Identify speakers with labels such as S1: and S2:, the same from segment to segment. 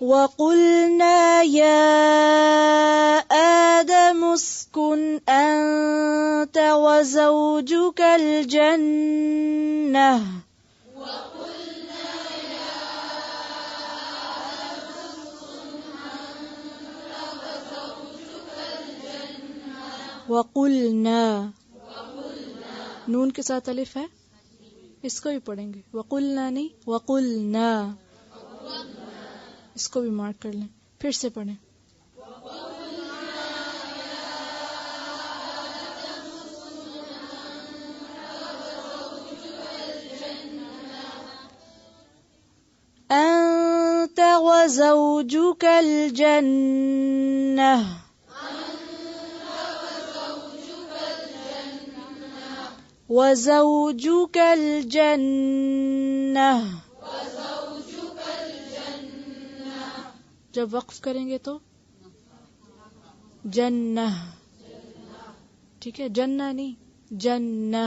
S1: وَقُلْنَا يَا آدَمُ اسْكُنْ أَنْتَ وَزَوْجُكَ الْجَنَّةَ وَقُلْنَا نون کے ساتھ الف ہے، اس کو بھی پڑھیں گے، وَقُلْنَا نہیں، وَقُلْنَا، اس کو بھی مارک کر لیں، پھر سے پڑھیں۔ أنت وزوجك الجنة وزوجك الجنة، جب وقف کریں گے تو جنہ، ٹھیک ہے، جنہ نہیں، جنہ۔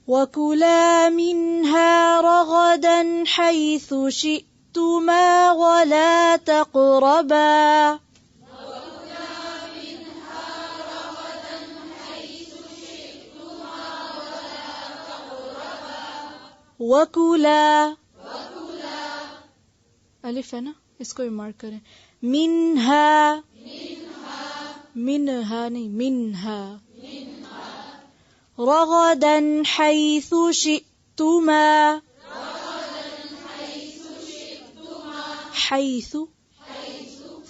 S1: وَكُلَا مِنْهَا رَغَدًا حَيْثُ شِئْتُمَا وَلَا تَقْرَبَا وَكُلَا الف ہے نا، اس کو بھی مارک کریں، منہا، منہا نہیں، منہا، رغدا حیث شئتما، حیث،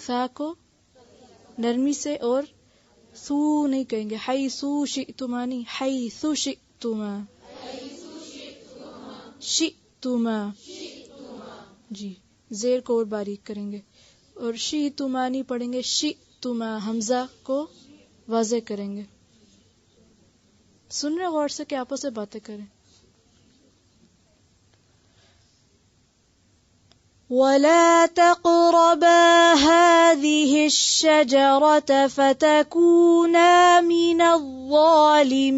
S1: سا کو نرمی سے اور سو نہیں کہیں گے، حیث شئتما نہیں، حیث شئتما، شئتما، جی زیر کو اور باریک کریں گے، اور شئتما نہیں پڑھیں گے، شئتما، حمزہ کو واضح کریں گے۔ سن رہے غور سے کہ آپس سے باتیں کریں۔ وَلَا تَقْرَبَا هَذِهِ الشَّجَرَةَ فَتَكُونَا مِنَ الظَّالِمِينَ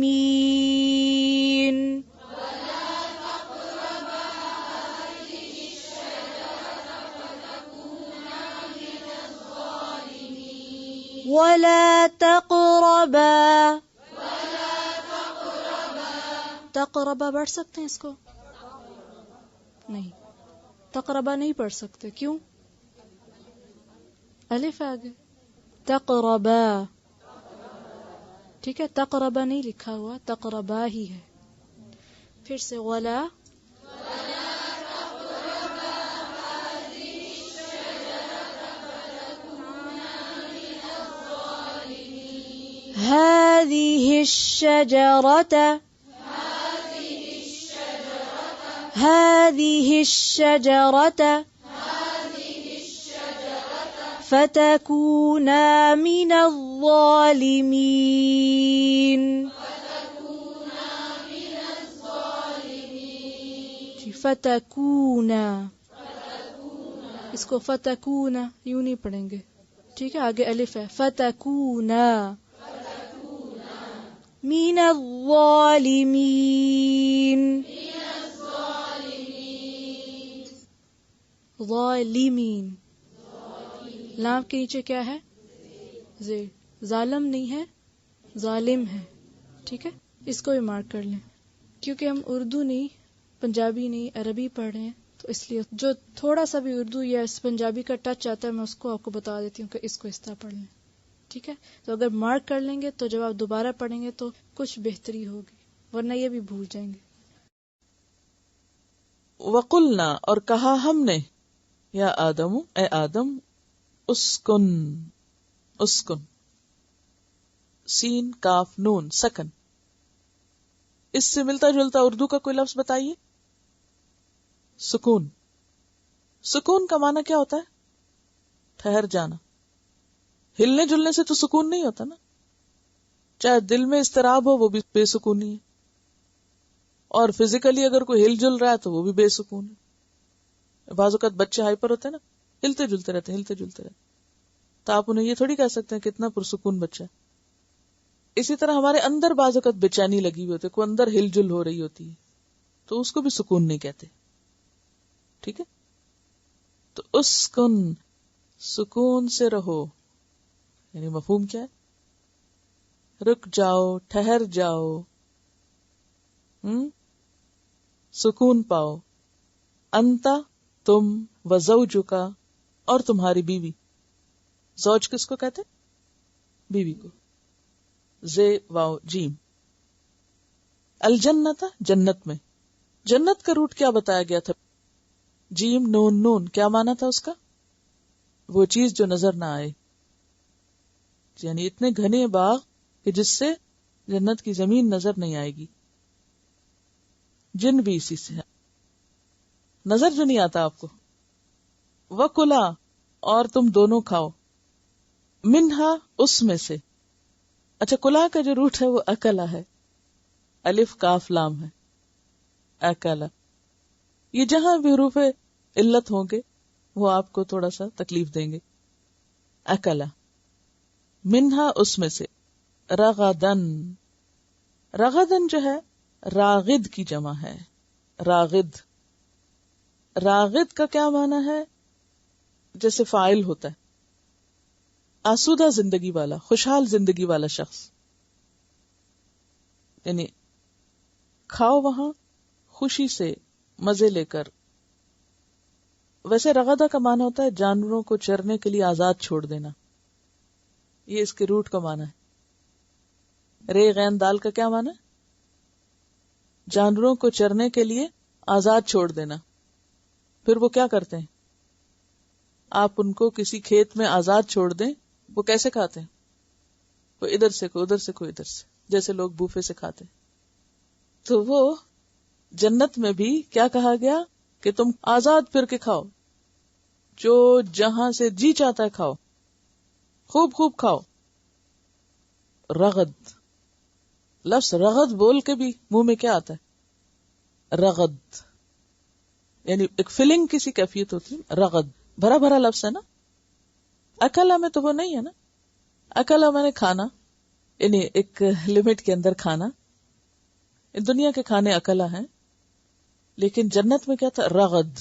S1: وَلَا تَقْرَبَا، تقربا پڑھ سکتے ہیں اس کو؟ نہیں، تقربا نہیں پڑھ سکتے، کیوں؟ الف آگے، تقربا، ٹھیک ہے، تقربا نہیں لکھا ہوا، تقربا ہی ہے۔ پھر سے ولا، هذه الشجرة، هذه الشجرة فتكونا من الظالمين، فتكونا، اس کو فتكونا یوں نہیں پڑھیں گے، ٹھیک ہے، آگے الف ہے، فتكونا من الظالمين، ظالمین، لام کے نیچے کیا ہے؟ زیر، ظالم نہیں ہے، ظالم ہے، ٹھیک ہے، اس کو بھی مارک کر لیں، کیونکہ ہم اردو نہیں، پنجابی نہیں، عربی پڑھ رہے ہیں، تو اس لیے جو تھوڑا سا بھی اردو یا پنجابی کا ٹچ آتا ہے میں اس کو آپ کو بتا دیتی ہوں کہ اس کو اس طرح پڑھ لیں، ٹھیک ہے۔ تو اگر مارک کر لیں گے تو جب آپ دوبارہ پڑھیں گے تو کچھ بہتری ہوگی، ورنہ یہ بھی بھول جائیں گے۔
S2: وَقُلْنَا، اور کہا ہم نے، یا آدم، اے آدم، اسکن، اسکن، سین کاف نون سکن، اس سے ملتا جلتا اردو کا کوئی لفظ بتائیے۔ سکون، سکون کا معنی کیا ہوتا ہے؟ ٹھہر جانا، ہلنے جلنے سے تو سکون نہیں ہوتا نا، چاہے دل میں اضطراب ہو وہ بھی بے سکونی ہے، اور فزیکلی اگر کوئی ہل جل رہا ہے تو وہ بھی بے سکون ہے۔ بعض اوقات بچے ہائپر ہوتے ہیں نا، ہلتے جلتے رہتے، تو آپ انہیں یہ تھوڑی کہہ سکتے ہیں کتنا پرسکون بچہ ہے۔ اسی طرح ہمارے اندر بعض اوقات بے چینی لگی ہوئی ہوتی ہے، کوئی اندر ہل جل ہو رہی ہوتی ہے، تو اس کو بھی سکون نہیں کہتے، ٹھیک ہے۔ تو اسکن سکون سے رہو، یعنی مفہوم کیا ہے؟ رک جاؤ، ٹھہر جاؤ، سکون پاؤ. انتا تم، وزوجکا اور تمہاری بیوی. زوج کس کو کہتے؟ بیوی کو. زے واو جیم. الجنت جنت میں. جنت کا روٹ کیا بتایا گیا تھا؟ جیم نون نون. کیا مانا تھا اس کا؟ وہ چیز جو نظر نہ آئے، یعنی اتنے گھنے باغ کہ جس سے جنت کی زمین نظر نہیں آئے گی. جن بھی اسی سے ہے، نظر جو نہیں آتا آپ کو. وَکُلَا اور تم دونوں کھاؤ. منہا اس میں سے. اچھا، کلا کا جو روٹ ہے وہ اکلا ہے، الف کاف لام ہے. اکلا. یہ جہاں بھی حروف علت ہوں گے وہ آپ کو تھوڑا سا تکلیف دیں گے. اکلا. منہا اس میں سے. رغدن. رغدن جو ہے راغد کی جمع ہے. راغد. راغد کا کیا معنی ہے؟ جیسے فاعل ہوتا ہے، آسودہ زندگی والا، خوشحال زندگی والا شخص. یعنی کھاؤ وہاں خوشی سے، مزے لے کر. ویسے رغدہ کا معنی ہوتا ہے جانوروں کو چرنے کے لیے آزاد چھوڑ دینا، یہ اس کے روٹ کا معنی ہے. رے غین دال کا کیا معنی ہے؟ جانوروں کو چرنے کے لیے آزاد چھوڑ دینا. پھر وہ کیا کرتے ہیں؟ آپ ان کو کسی کھیت میں آزاد چھوڑ دیں، وہ کیسے کھاتے ہیں؟ کوئی ادھر سے، کوئی ادھر سے، کوئی ادھر سے، جیسے لوگ بوفے سے کھاتے ہیں. تو وہ جنت میں بھی کیا کہا گیا کہ تم آزاد پھر کے کھاؤ، جو جہاں سے جی چاہتا ہے کھاؤ، خوب خوب کھاؤ. رغد. لفظ رغد بول کے بھی منہ میں کیا آتا ہے؟ رغد. یعنی ایک فیلنگ، کسی کیفیت ہوتی ہے. رغد بھرا بھرا لفظ ہے نا. اکلا میں تو وہ نہیں ہے نا. اکلا میں نے کھانا، یعنی ایک لمٹ کے اندر کھانا. دنیا کے کھانے اکلا ہیں، لیکن جنت میں کیا تھا؟ رغد.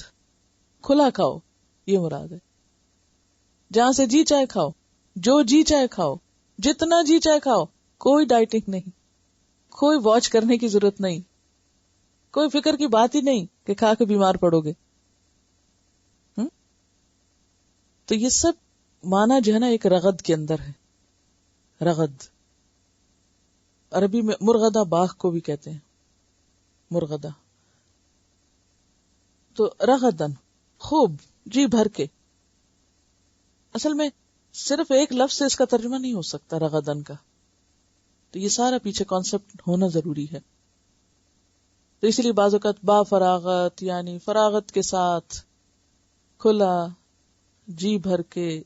S2: کھلا کھاؤ، یہ مراد ہے. جہاں سے جی چاہے کھاؤ، جو جی چاہے کھاؤ، جتنا جی چاہے کھاؤ. کوئی ڈائٹنگ نہیں، کوئی واچ کرنے کی ضرورت نہیں، کوئی فکر کی بات ہی نہیں کہ کھا کے بیمار پڑو گے. تو یہ سب معنی جو ہے نا ایک رغد کے اندر ہے. رغد عربی میں مرغدہ باغ کو بھی کہتے ہیں، مرغدہ. تو رغدن خوب، جی بھر کے. اصل میں صرف ایک لفظ سے اس کا ترجمہ نہیں ہو سکتا رغدن کا، تو یہ سارا پیچھے کانسیپٹ ہونا ضروری ہے. تو اسی لیے بعض اوقات با فراغت، یعنی فراغت کے ساتھ، کھلا، جی بھر کے،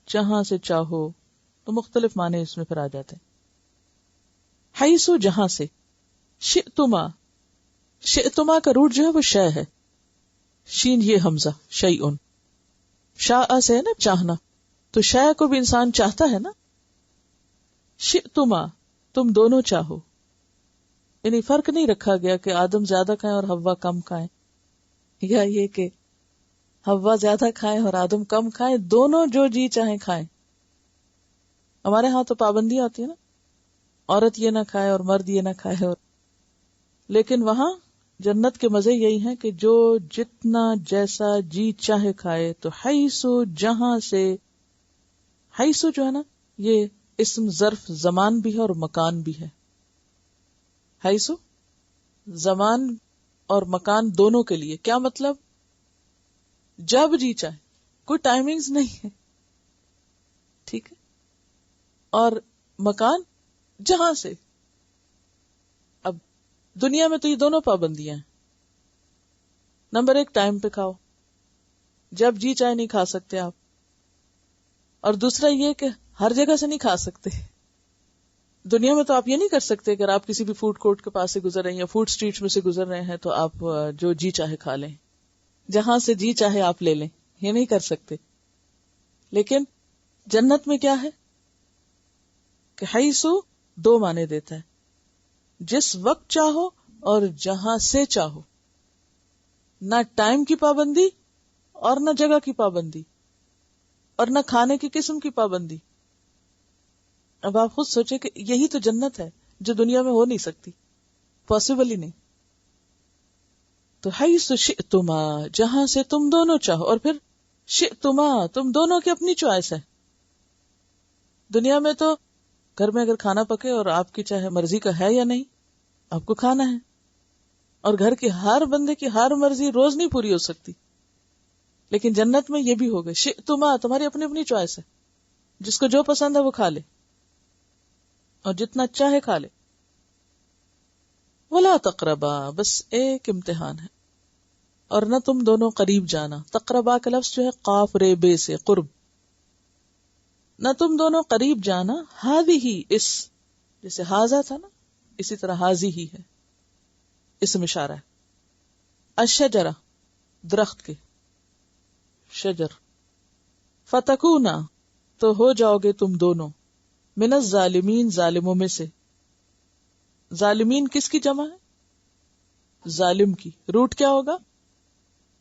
S2: جہاں سے چاہو، تو مختلف معنی اس میں پھر آ جاتے ہیں. حیثو جہاں سے. شئتما. شئتما کا روٹ جو ہے وہ شے ہے، شین یہ حمزہ، شیئن. شاء سے ہے نا چاہنا، تو شے کو بھی انسان چاہتا ہے نا. شئتما تم دونوں چاہو، یعنی فرق نہیں رکھا گیا کہ آدم زیادہ کھائیں اور حوا کم کھائیں، یا یہ کہ حوا زیادہ کھائیں اور آدم کم کھائیں. دونوں جو جی چاہیں کھائیں. ہمارے ہاں تو پابندیاں ہوتی ہے نا، عورت یہ نہ کھائے اور مرد یہ نہ کھائے. اور لیکن وہاں جنت کے مزے یہی ہیں کہ جو جتنا جیسا جی چاہے کھائے. تو حیثو جہاں سے. حیثو جو ہے نا یہ اسم ظرف زمان بھی ہے اور مکان بھی ہے. حیثو زمان اور مکان دونوں کے لیے. کیا مطلب؟ جب جی چاہے، کوئی ٹائمنگز نہیں ہے، ٹھیک ہے. اور مکان جہاں سے. اب دنیا میں تو یہ دونوں پابندیاں ہیں. نمبر 1 ٹائم پہ کھاؤ، جب جی چاہے نہیں کھا سکتے آپ. اور دوسرا یہ کہ ہر جگہ سے نہیں کھا سکتے. دنیا میں تو آپ یہ نہیں کر سکتے اگر آپ کسی بھی فوڈ کورٹ کے پاس سے گزر رہے ہیں یا فوڈ اسٹریٹ میں سے گزر رہے ہیں تو آپ جو جی چاہے کھا لیں، جہاں سے جی چاہے آپ لے لیں، یہ نہیں کر سکتے. لیکن جنت میں کیا ہے کہ حیثو 2 معنی دیتا ہے، جس وقت چاہو اور جہاں سے چاہو. نہ ٹائم کی پابندی اور نہ جگہ کی پابندی اور نہ کھانے کی قسم کی پابندی. اب آپ خود سوچیں کہ یہی تو جنت ہے جو دنیا میں ہو نہیں سکتی، پاسبل ہی نہیں. تو حیث شئتما، جہاں سے تم دونوں چاہو، اور پھر شئتما، تم دونوں کی اپنی چوائس ہے. دنیا میں تو گھر میں اگر کھانا پکے اور آپ کی چاہے مرضی کا ہے یا نہیں، آپ کو کھانا ہے. اور گھر کی ہر بندے کی ہر مرضی روز نہیں پوری ہو سکتی. لیکن جنت میں یہ بھی ہوگا، شئتما، تمہاری اپنی اپنی چوائس ہے. جس کو جو پسند ہے وہ کھا لے اور جتنا چاہے کھا لے. ولا تقربا، بس ایک امتحان ہے، اور نہ تم دونوں قریب جانا. تقربا کا لفظ جو ہے قاف رے بے سے، قرب. نہ تم دونوں قریب جانا، ہذہ، اس، جیسے ہاذا تھا نا، اسی طرح ہاذی ہی ہے، اسم اشارہ ہے. الشجرہ، درخت کے، شجر. فتکونا، تو ہو جاؤ گے تم دونوں، من الظالمین، ظالموں میں سے. ظالمین کس کی جمع ہے؟ ظالم کی. روٹ کیا ہوگا؟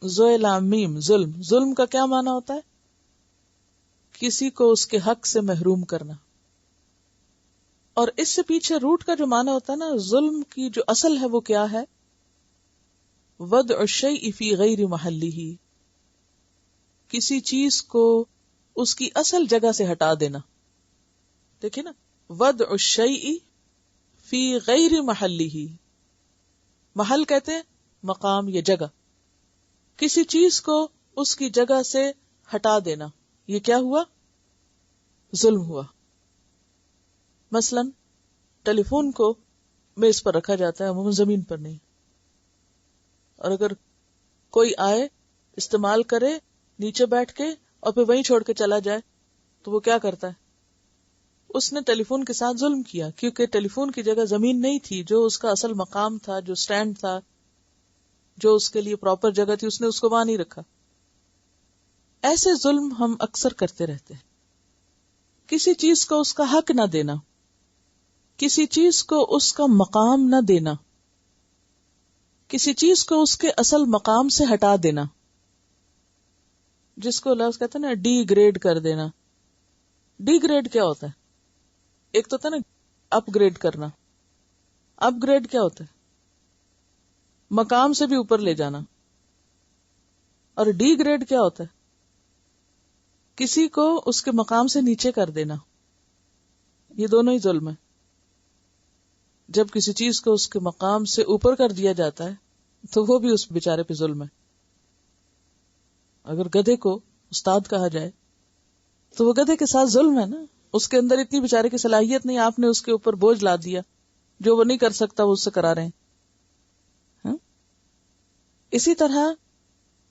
S2: ذو لام میم، ظلم. ظلم کا کیا معنی ہوتا ہے؟ کسی کو اس کے حق سے محروم کرنا. اور اس سے پیچھے روٹ کا جو معنی ہوتا ہے نا، ظلم کی جو اصل ہے وہ کیا ہے؟ وضع الشیء فی غیر محلہ، کسی چیز کو اس کی اصل جگہ سے ہٹا دینا. دیکھیں نا، وضع الشیء فی غیر محلہ، محل کہتے ہیں مقام یا جگہ. کسی چیز کو اس کی جگہ سے ہٹا دینا، یہ کیا ہوا؟ ظلم ہوا. مثلا ٹیلی فون کو میز پر رکھا جاتا ہے، عموماً زمین پر نہیں. اور اگر کوئی آئے استعمال کرے نیچے بیٹھ کے اور پھر وہیں چھوڑ کے چلا جائے تو وہ کیا کرتا ہے؟ اس نے ٹیلی فون کے ساتھ ظلم کیا، کیونکہ ٹیلی فون کی جگہ زمین نہیں تھی، جو اس کا اصل مقام تھا، جو سٹینڈ تھا، جو اس کے لیے پراپر جگہ تھی، اس نے اس کو وہاں نہیں رکھا. ایسے ظلم ہم اکثر کرتے رہتے ہیں. کسی چیز کو اس کا حق نہ دینا، کسی چیز کو اس کا مقام نہ دینا، کسی چیز کو اس کے اصل مقام سے ہٹا دینا، جس کو لفظ کہتے ہیں نا ڈی گریڈ کر دینا. ڈی گریڈ کیا ہوتا ہے؟ ایک تو ہوتا ہے نا اپ گریڈ کرنا. اپ گریڈ کیا ہوتا ہے؟ مقام سے بھی اوپر لے جانا. اور ڈی گریڈ کیا ہوتا ہے؟ کسی کو اس کے مقام سے نیچے کر دینا. یہ دونوں ہی ظلم ہے. جب کسی چیز کو اس کے مقام سے اوپر کر دیا جاتا ہے تو وہ بھی اس بیچارے پہ ظلم ہے. اگر گدھے کو استاد کہا جائے تو وہ گدھے کے ساتھ ظلم ہے نا. اس کے اندر اتنی بیچارے کی صلاحیت نہیں، آپ نے اس کے اوپر بوجھ لا دیا، جو وہ نہیں کر سکتا وہ اس سے کرا رہے ہیں. اسی طرح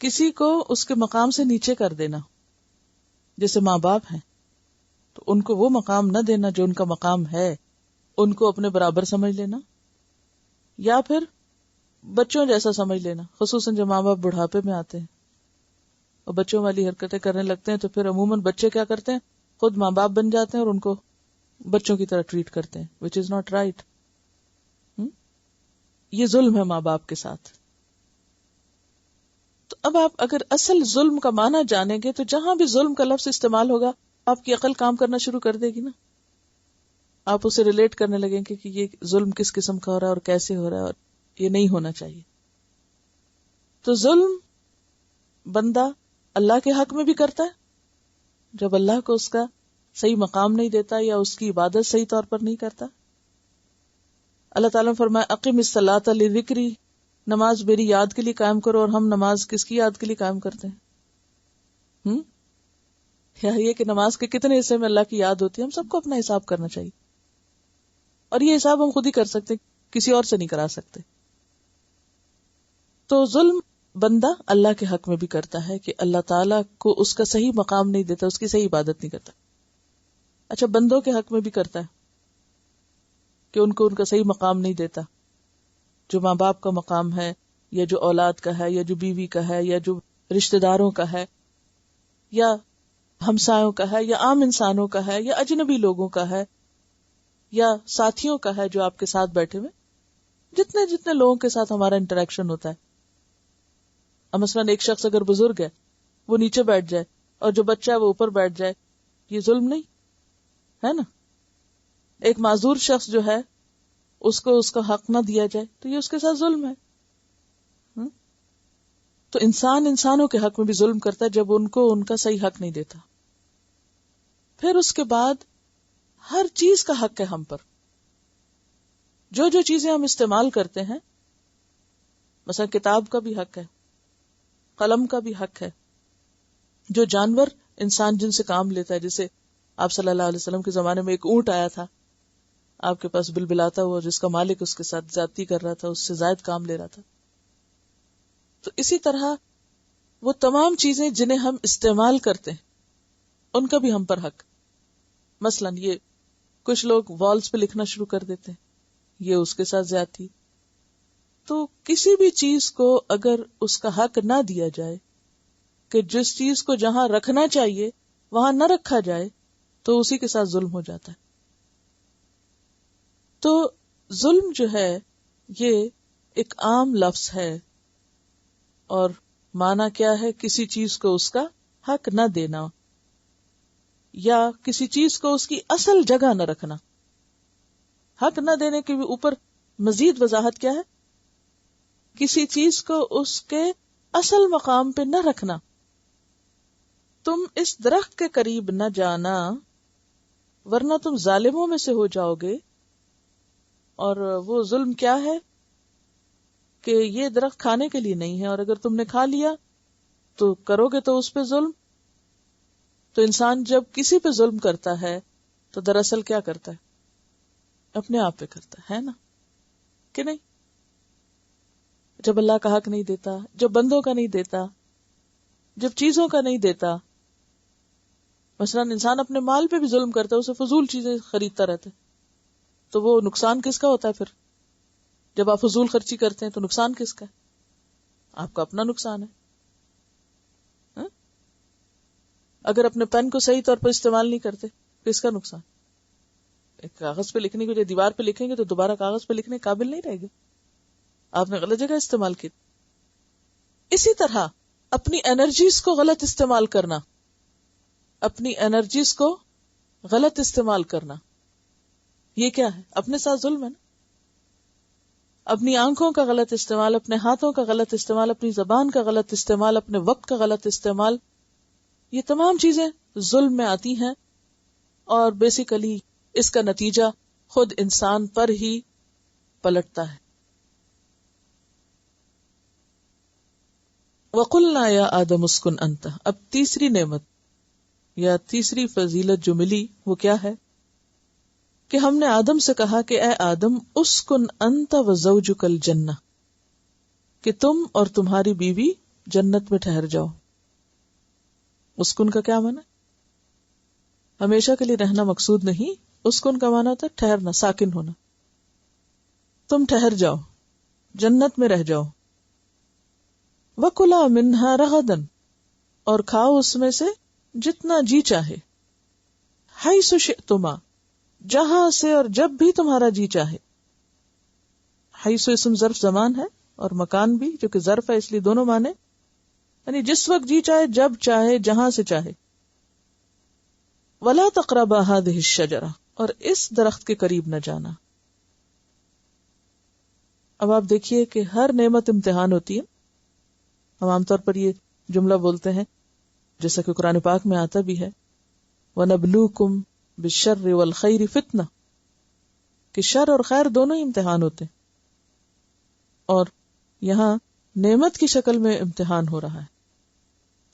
S2: کسی کو اس کے مقام سے نیچے کر دینا، جیسے ماں باپ ہیں تو ان کو وہ مقام نہ دینا جو ان کا مقام ہے، ان کو اپنے برابر سمجھ لینا، یا پھر بچوں جیسا سمجھ لینا. خصوصاً جب ماں باپ بڑھاپے میں آتے ہیں اور بچوں والی حرکتیں کرنے لگتے ہیں تو پھر عموماً بچے کیا کرتے ہیں؟ خود ماں باپ بن جاتے ہیں اور ان کو بچوں کی طرح ٹریٹ کرتے ہیں، which is not right. یہ ظلم ہے ماں باپ کے ساتھ. تو اب آپ اگر اصل ظلم کا معنی جانیں گے تو جہاں بھی ظلم کا لفظ استعمال ہوگا آپ کی عقل کام کرنا شروع کر دے گی نا. آپ اسے ریلیٹ کرنے لگیں کہ یہ ظلم کس قسم کا ہو رہا ہے اور کیسے ہو رہا ہے اور یہ نہیں ہونا چاہیے. تو ظلم بندہ اللہ کے حق میں بھی کرتا ہے جب اللہ کو اس کا صحیح مقام نہیں دیتا یا اس کی عبادت صحیح طور پر نہیں کرتا. اللہ تعالیٰ نے فرمایا اقم الصلاۃ لذکری، نماز میری یاد کے لیے قائم کرو. اور ہم نماز کس کی یاد کے لیے قائم کرتے ہیں؟ یا یہ کہ نماز کے کتنے حصے میں اللہ کی یاد ہوتی ہے؟ ہم سب کو اپنا حساب کرنا چاہیے، اور یہ حساب ہم خود ہی کر سکتے، کسی اور سے نہیں کرا سکتے. تو ظلم بندہ اللہ کے حق میں بھی کرتا ہے کہ اللہ تعالیٰ کو اس کا صحیح مقام نہیں دیتا، اس کی صحیح عبادت نہیں کرتا. اچھا، بندوں کے حق میں بھی کرتا ہے کہ ان کو ان کا صحیح مقام نہیں دیتا، جو ماں باپ کا مقام ہے یا جو اولاد کا ہے یا جو بیوی کا ہے یا جو رشتہ داروں کا ہے یا ہمسایوں کا ہے یا عام انسانوں کا ہے یا اجنبی لوگوں کا ہے یا ساتھیوں کا ہے جو آپ کے ساتھ بیٹھے ہوئے، جتنے جتنے لوگوں کے ساتھ ہمارا انٹریکشن ہوتا ہے. مثلاً ایک شخص اگر بزرگ ہے وہ نیچے بیٹھ جائے اور جو بچہ ہے وہ اوپر بیٹھ جائے، یہ ظلم نہیں ہے نا؟ ایک معذور شخص جو ہے اس کو اس کا حق نہ دیا جائے تو یہ اس کے ساتھ ظلم ہے. تو انسان انسانوں کے حق میں بھی ظلم کرتا ہے جب ان کو ان کا صحیح حق نہیں دیتا. پھر اس کے بعد ہر چیز کا حق ہے ہم پر. جو جو چیزیں ہم استعمال کرتے ہیں، مثلا کتاب کا بھی حق ہے، قلم کا بھی حق ہے. جو جانور انسان جن سے کام لیتا ہے، جیسے آپ صلی اللہ علیہ وسلم کے زمانے میں ایک اونٹ آیا تھا آپ کے پاس بلبلاتا ہوا، جس کا مالک اس کے ساتھ زیادتی کر رہا تھا، اس سے زائد کام لے رہا تھا. تو اسی طرح وہ تمام چیزیں جنہیں ہم استعمال کرتے ہیں ان کا بھی ہم پر حق. مثلا یہ کچھ لوگ والز پہ لکھنا شروع کر دیتے ہیں، یہ اس کے ساتھ زیادتی. تو کسی بھی چیز کو اگر اس کا حق نہ دیا جائے کہ جس چیز کو جہاں رکھنا چاہیے وہاں نہ رکھا جائے تو اسی کے ساتھ ظلم ہو جاتا ہے. تو ظلم جو ہے یہ ایک عام لفظ ہے اور معنی کیا ہے؟ کسی چیز کو اس کا حق نہ دینا یا کسی چیز کو اس کی اصل جگہ نہ رکھنا. حق نہ دینے کے بھی اوپر مزید وضاحت کیا ہے؟ کسی چیز کو اس کے اصل مقام پہ نہ رکھنا. تم اس درخت کے قریب نہ جانا ورنہ تم ظالموں میں سے ہو جاؤ گے. اور وہ ظلم کیا ہے کہ یہ درخت کھانے کے لیے نہیں ہے، اور اگر تم نے کھا لیا تو کرو گے تو اس پہ ظلم. تو انسان جب کسی پہ ظلم کرتا ہے تو دراصل کیا کرتا ہے؟ اپنے آپ پہ کرتا ہے نا کہ نہیں؟ جب اللہ کا حق نہیں دیتا، جب بندوں کا نہیں دیتا، جب چیزوں کا نہیں دیتا. مثلا انسان اپنے مال پہ بھی ظلم کرتا ہے، اسے فضول چیزیں خریدتا رہتا ہے، تو وہ نقصان کس کا ہوتا ہے؟ پھر جب آپ فضول خرچی کرتے ہیں تو نقصان کس کا ہے؟ آپ کا اپنا نقصان ہے. اگر اپنے پین کو صحیح طور پر استعمال نہیں کرتے کس کا نقصان؟ ایک کاغذ پہ لکھنے کو جو دیوار پہ لکھیں گے تو دوبارہ کاغذ پہ لکھنے قابل نہیں رہے گا، آپ نے غلط جگہ استعمال کی. اسی طرح اپنی انرجیز کو غلط استعمال کرنا، اپنی انرجیز کو غلط استعمال کرنا، یہ کیا ہے؟ اپنے ساتھ ظلم ہے نا. اپنی آنکھوں کا غلط استعمال، اپنے ہاتھوں کا غلط استعمال، اپنی زبان کا غلط استعمال، اپنے وقت کا غلط استعمال، یہ تمام چیزیں ظلم میں آتی ہیں. اور بیسیکلی اس کا نتیجہ خود انسان پر ہی پلٹتا ہے. وَقُلْنَا يَا آدَمُ اسْكُنْ أَنْتَ. اب تیسری نعمت یا تیسری فضیلت جو ملی وہ کیا ہے کہ ہم نے آدم سے کہا کہ اے آدم اسکن انت وزوجک الجنہ، کہ تم اور تمہاری بیوی جنت میں ٹھہر جاؤ. اسکن کا کیا معنی؟ ہمیشہ کے لیے رہنا مقصود نہیں. اسکن کا معنی ہوتا ہے ٹھہرنا، ساکن ہونا. تم ٹھہر جاؤ، جنت میں رہ جاؤ. وَكُلَا مِنْهَا رَغَدًا، اور کھاؤ اس میں سے جتنا جی چاہے. حَيْثُ شِئْتُمَا، جہاں سے اور جب بھی تمہارا جی چاہے. حیث اسم ظرف زمان ہے اور مکان بھی جو کہ ظرف ہے، اس لیے دونوں معنی، یعنی جس وقت جی چاہے، جب چاہے، جہاں سے چاہے. وَلَا تَقْرَبَا هَٰذِهِ الشَّجَرَةَ، اور اس درخت کے قریب نہ جانا. اب آپ دیکھیے کہ ہر نعمت امتحان ہوتی ہے. ہم عام طور پر یہ جملہ بولتے ہیں جیسا کہ قرآن پاک میں آتا بھی ہے، وَنَبْلُوكُمْ بِالشَّرِّ وَالْخَيْرِ فِتْنَةً، کہ شر اور خیر دونوں ہی امتحان ہوتے ہیں. اور یہاں نعمت کی شکل میں امتحان ہو رہا ہے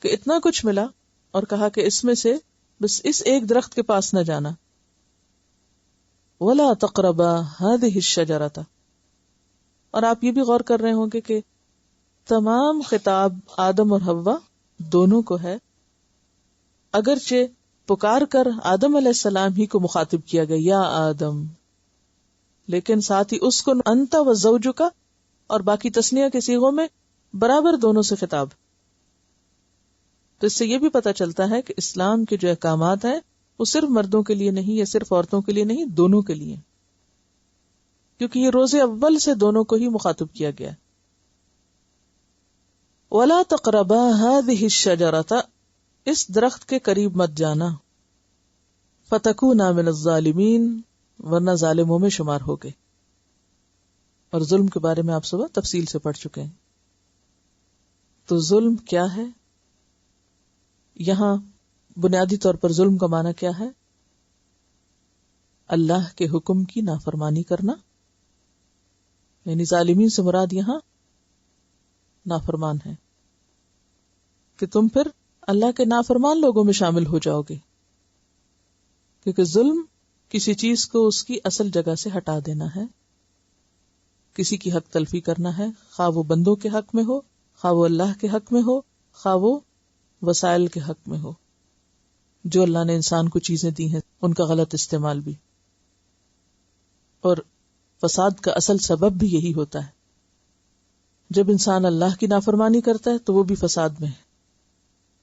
S2: کہ اتنا کچھ ملا اور کہا کہ اس میں سے بس اس ایک درخت کے پاس نہ جانا. وَلَا تَقْرَبَا هَٰذِهِ الشَّجَرَةَ. اور آپ یہ بھی غور کر رہے ہوں گے کہ تمام خطاب آدم اور حوا دونوں کو ہے، اگرچہ پکار کر آدم علیہ السلام ہی کو مخاطب کیا گیا، یا آدم، لیکن ساتھ ہی اس کو انت و زوجکا اور باقی تسنیہ کے صیغوں میں برابر دونوں سے خطاب. تو اس سے یہ بھی پتہ چلتا ہے کہ اسلام کے جو احکامات ہیں وہ صرف مردوں کے لیے نہیں یا صرف عورتوں کے لیے نہیں، دونوں کے لیے، کیونکہ یہ روز اول سے دونوں کو ہی مخاطب کیا گیا ہے. ولا تقربا هذه الشجرة، اس درخت کے قریب مت جانا، فتکونا من الظالمین، ورنہ ظالموں میں شمار ہو گئے. اور ظلم کے بارے میں آپ صبح تفصیل سے پڑھ چکے ہیں. تو ظلم کیا ہے؟ یہاں بنیادی طور پر ظلم کا معنی کیا ہے؟ اللہ کے حکم کی نافرمانی کرنا، یعنی ظالمین سے مراد یہاں نافرمان ہے، کہ تم پھر اللہ کے نافرمان لوگوں میں شامل ہو جاؤ گے. کیونکہ ظلم کسی چیز کو اس کی اصل جگہ سے ہٹا دینا ہے، کسی کی حق تلفی کرنا ہے، خواہ وہ بندوں کے حق میں ہو، خواہ وہ اللہ کے حق میں ہو، خواہ وہ وسائل کے حق میں ہو. جو اللہ نے انسان کو چیزیں دی ہیں ان کا غلط استعمال بھی. اور فساد کا اصل سبب بھی یہی ہوتا ہے. جب انسان اللہ کی نافرمانی کرتا ہے تو وہ بھی فساد میں ہے،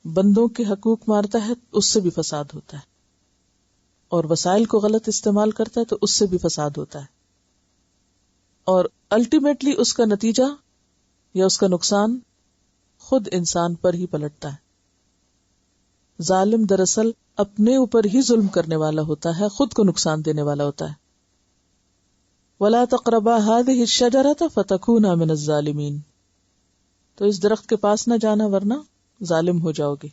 S2: بندوں کے حقوق مارتا ہے اس سے بھی فساد ہوتا ہے، اور وسائل کو غلط استعمال کرتا ہے تو اس سے بھی فساد ہوتا ہے. اور الٹیمیٹلی اس کا نتیجہ یا اس کا نقصان خود انسان پر ہی پلٹتا ہے. ظالم دراصل اپنے اوپر ہی ظلم کرنے والا ہوتا ہے، خود کو نقصان دینے والا ہوتا ہے. وَلَا تَقْرَبَا هَٰذِهِ الشَّجَرَةَ فَتَكُونَا مِنَ الظَّالِمِينَ، تو اس درخت کے پاس نہ جانا ورنہ ظالم ہو جاؤ گے.